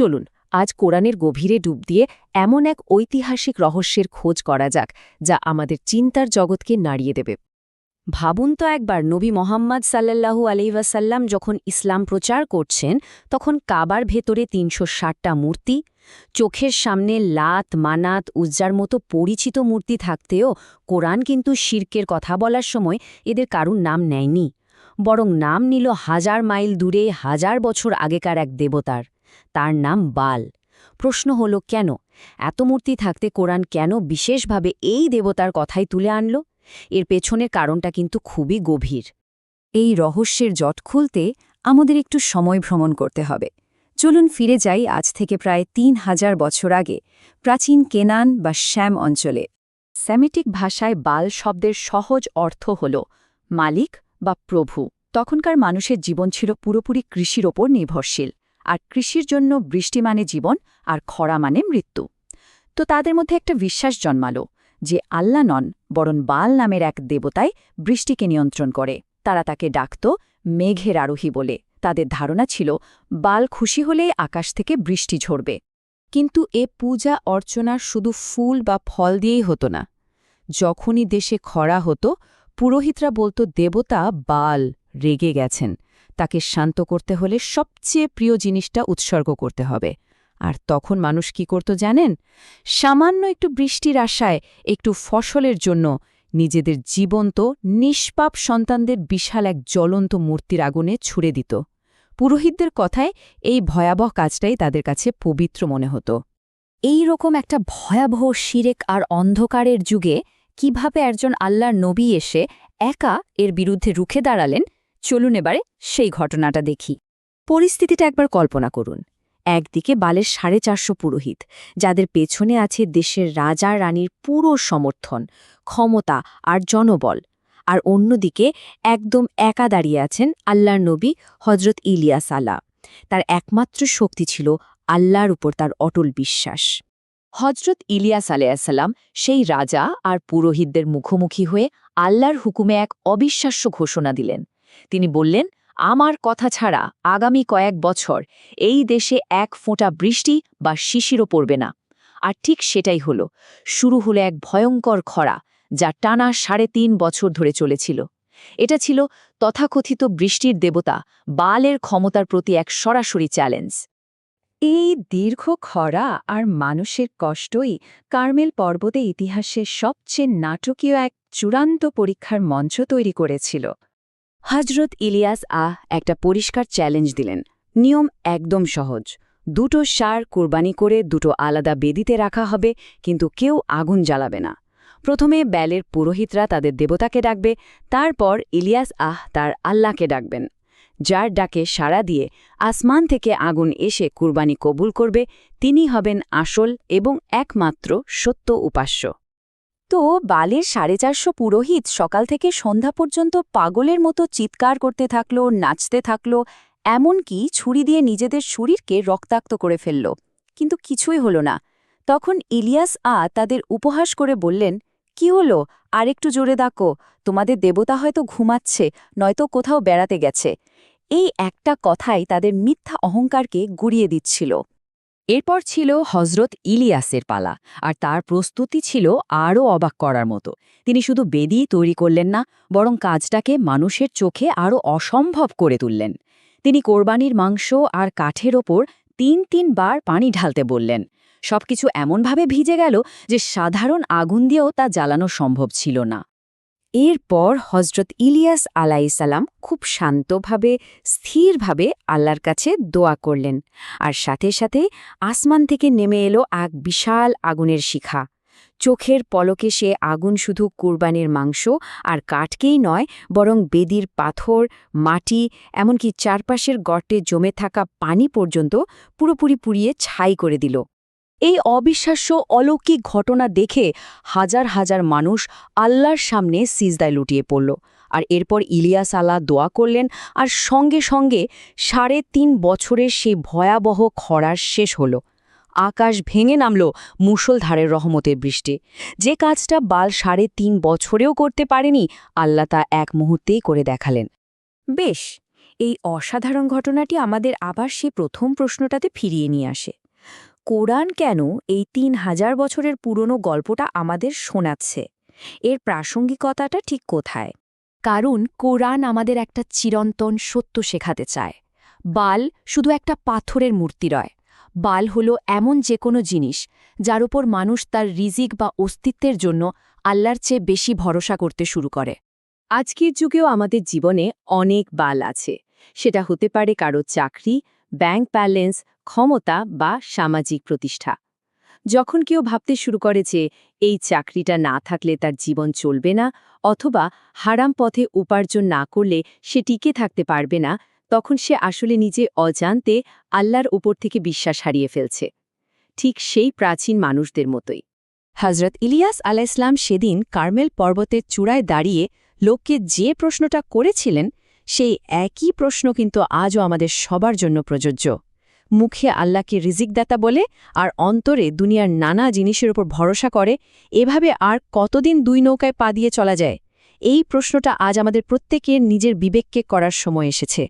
চলুন আজ কোরআনের গভীরে ডুব দিয়ে এমন এক ঐতিহাসিক রহস্যের খোঁজ করা যাক যা আমাদের চিন্তার জগৎকে নাড়িয়ে দেবে। ভাবুন তো একবার, নবী মোহাম্মদ সাল্লাল্লাহু আলাইহি ওয়াসাল্লাম যখন ইসলাম প্রচার করছেন তখন কাবার ভেতরে ৩৬০টা মূর্তি, চোখের সামনে লাত, মানাত, উজ্জার মতো পরিচিত মূর্তি থাকতেও কোরআন কিন্তু শিরকের কথা বলার সময় এদের কারুর নাম নেয়নি, বরং নাম নিল হাজার মাইল দূরে, হাজার বছর আগেকার এক দেবতার। তার নাম বাল। প্রশ্ন হলো, কেন এত মূর্তি থাকতে কোরআন কেন বিশেষভাবে এই দেবতার কথাই তুলে আনল? এর পেছনের কারণটা কিন্তু খুবই গভীর। এই রহস্যের জট খুলতে আমাদের একটু সময় ভ্রমণ করতে হবে। চলুন ফিরে যাই আজ থেকে প্রায় ৩,০০০ বছর আগে প্রাচীন কেনান বা শ্যাম অঞ্চলে। সেমিটিক ভাষায় বাল শব্দের সহজ অর্থ হল মালিক বা প্রভু। তখনকার মানুষের জীবন ছিল পুরোপুরি কৃষির ওপর নির্ভরশীল, আর কৃষির জন্য বৃষ্টি মানে জীবন আর খরা মানে মৃত্যু। তো তাদের মধ্যে একটা বিশ্বাস জন্মালো যে আল্লাহ নন, বরং বাল নামের এক দেবতাই বৃষ্টিকে নিয়ন্ত্রণ করে। তারা তাকে ডাকত মেঘের আরোহী বলে। তাদের ধারণা ছিল বাল খুশি হলেই আকাশ থেকে বৃষ্টি ঝরবে। কিন্তু এ পূজা অর্চনা শুধু ফুল বা ফল দিয়েই হতো না। যখনই দেশে খরা হতো, পুরোহিতরা বলতো দেবতা বাল রেগে গেছেন, তাকে শান্ত করতে হলে সবচেয়ে প্রিয় জিনিসটা উৎসর্গ করতে হবে। আর তখন মানুষ কি করত জানেন? সামান্য একটু বৃষ্টির আশায়, একটু ফসলের জন্য নিজেদের জীবন্ত নিষ্পাপ সন্তানদের বিশাল এক জ্বলন্ত মূর্তির আগুনে ছুড়ে দিত। পুরোহিতদের কথায় এই ভয়াবহ কাজটাই তাদের কাছে পবিত্র মনে হতো। এই রকম একটা ভয়াবহ শিরেক আর অন্ধকারের যুগে কিভাবে একজন আল্লাহর নবী এসে একা এর বিরুদ্ধে রুখে দাঁড়ালেন, চলুন এবারে সেই ঘটনাটা দেখি। পরিস্থিতিটা একবার কল্পনা করুন। একদিকে বালের ৪৫০ পুরোহিত, যাদের পেছনে আছে দেশের রাজা রানীর পুরো সমর্থন, ক্ষমতা আর জনবল। আর অন্যদিকে একদম একা দাঁড়িয়ে আছেন আল্লাহর নবী হজরত ইলিয়াস আলাহ। তার একমাত্র শক্তি ছিল আল্লাহর উপর তার অটল বিশ্বাস। হজরত ইলিয়াস আলাইহিসসালাম সেই রাজা আর পুরোহিতদের মুখোমুখি হয়ে আল্লাহর হুকুমে এক অবিশ্বাস্য ঘোষণা দিলেন। তিনি বললেন, আমার কথা ছাড়া আগামী কয়েক বছর এই দেশে এক ফোঁটা বৃষ্টি বা শিশিরও পড়বে না। আর ঠিক সেটাই হলো। শুরু হলো এক ভয়ঙ্কর খরা, যা টানা ৩.৫ বছর ধরে চলেছিল। এটা ছিল তথাকথিত বৃষ্টির দেবতা বালের ক্ষমতার প্রতি এক সরাসরি চ্যালেঞ্জ। এই দীর্ঘ খরা আর মানুষের কষ্টই কার্মেল পর্বতে ইতিহাসের সবচেয়ে নাটকীয় এক চূড়ান্ত পরীক্ষার মঞ্চ তৈরি করেছিল। হজরত ইলিয়াস একটা পরিষ্কার চ্যালেঞ্জ দিলেন। নিয়ম একদম সহজ। ২টো ষাঁড় কোরবানি করে ২টো আলাদা বেদিতে রাখা হবে, কিন্তু কেউ আগুন জ্বালাবে না। প্রথমে ব্যালের পুরোহিতরা তাদের দেবতাকে ডাকবে, তারপর ইলিয়াস তার আল্লাহকে ডাকবেন। যার ডাকে সাড়া দিয়ে আসমান থেকে আগুন এসে কুরবানি কবুল করবে, তিনি হবেন আসল এবং একমাত্র সত্য উপাস্য। তো বালের ৪৫০ পুরোহিত সকাল থেকে সন্ধ্যা পর্যন্ত পাগলের মতো চিৎকার করতে থাকল, নাচতে থাকল, এমনকি ছুরি দিয়ে নিজেদের শরীরকে রক্তাক্ত করে ফেলল। কিন্তু কিছুই হলো না। তখন ইলিয়াস তাদের উপহাস করে বললেন, কি হলো, আরেকটু জোরে ডাকো, তোমাদের দেবতা হয়তো ঘুমাচ্ছে, নয়তো কোথাও বেড়াতে গেছে। এই একটা কথাই তাদের মিথ্যা অহংকারকে গুড়িয়ে দিচ্ছিল। এরপর ছিল হজরত ইলিয়াসের পালা, আর তার প্রস্তুতি ছিল আরও অবাক করার মতো। তিনি শুধু বেদি তৈরি করলেন না, বরং কাজটাকে মানুষের চোখে আরও অসম্ভব করে তুললেন। তিনি কোরবানির মাংস আর কাঠের ওপর ৩ বার পানি ঢালতে বললেন। সবকিছু এমনভাবে ভিজে গেল যে সাধারণ আগুন দিয়েও তা জ্বালানো সম্ভব ছিল না। এরপর হজরত ইলিয়াস আলাইহিসসালাম খুব শান্তভাবে, স্থিরভাবে আল্লাহর কাছে দোয়া করলেন, আর সাথে সাথে আসমান থেকে নেমে এলো এক বিশাল আগুনের শিখা। চোখের পলকে সে আগুন শুধু কুরবানির মাংস আর কাঠকেই নয়, বরং বেদির পাথর, মাটি, এমনকি চারপাশের গর্তে জমে থাকা পানি পর্যন্ত পুরোপুরি পুড়িয়ে ছাই করে দিল। এই অবিশ্বাস্য অলৌকিক ঘটনা দেখে হাজার হাজার মানুষ আল্লাহর সামনে সিজদায় লুটিয়ে পড়ল। আর এরপর ইলিয়াস আলাহ দোয়া করলেন, আর সঙ্গে সঙ্গে ৩.৫ বছরের সেই ভয়াবহ খরার শেষ হল। আকাশ ভেঙে নামল মুষলধারের রহমতের বৃষ্টি। যে কাজটা বাল ৩.৫ বছরেও করতে পারেনি, আল্লাহ তা এক মুহূর্তেই করে দেখালেন। বেশ, এই অসাধারণ ঘটনাটি আমাদের আবার সেই প্রথম প্রশ্নটাতে ফিরিয়ে নিয়ে আসে। কোরআন কেন এই ৩,০০০ বছরের পুরনো গল্পটা আমাদের শোনাচ্ছে? এর প্রাসঙ্গিকতাটা ঠিক কোথায়? কারণ কোরআন আমাদের একটা চিরন্তন সত্য শেখাতে চায়। বাল শুধু একটা পাথরের মূর্তি নয়। বাল হলো এমন যে কোনো জিনিস যার উপর মানুষ তার রিজিক বা অস্তিত্বের জন্য আল্লাহর চেয়ে বেশি ভরসা করতে শুরু করে। আজকের যুগেও আমাদের জীবনে অনেক বাল আছে। সেটা হতে পারে কারো চাকরি, ব্যাংক ব্যালেন্স, ক্ষমতা বা সামাজিক প্রতিষ্ঠা। যখন কেউ ভাবতে শুরু করে যে এই চাকরিটা না থাকলে তার জীবন চলবে না, অথবা হারাম পথে উপার্জন না করলে সে টিকে থাকতে পারবে না, তখন সে আসলে নিজে অজান্তে আল্লাহর উপর থেকে বিশ্বাস হারিয়ে ফেলছে। ঠিক সেই প্রাচীন মানুষদের মতোই। হজরত ইলিয়াস আলাইসলাম সেদিন কার্মেল পর্বতের চূড়ায় দাঁড়িয়ে লোককে যে প্রশ্নটা করেছিলেন, সেই একই প্রশ্ন কিন্তু আজও আমাদের সবার জন্য প্রযোজ্য। মুখে আল্লাহকে রিজিকদাতা বলে আর অন্তরে দুনিয়ার নানা জিনিসের উপর ভরসা করে, এভাবে আর কতদিন দুই নৌকায় পা দিয়ে চলা যায়? এই প্রশ্নটা আজ আমাদের প্রত্যেকের নিজের বিবেককে করার সময় এসেছে।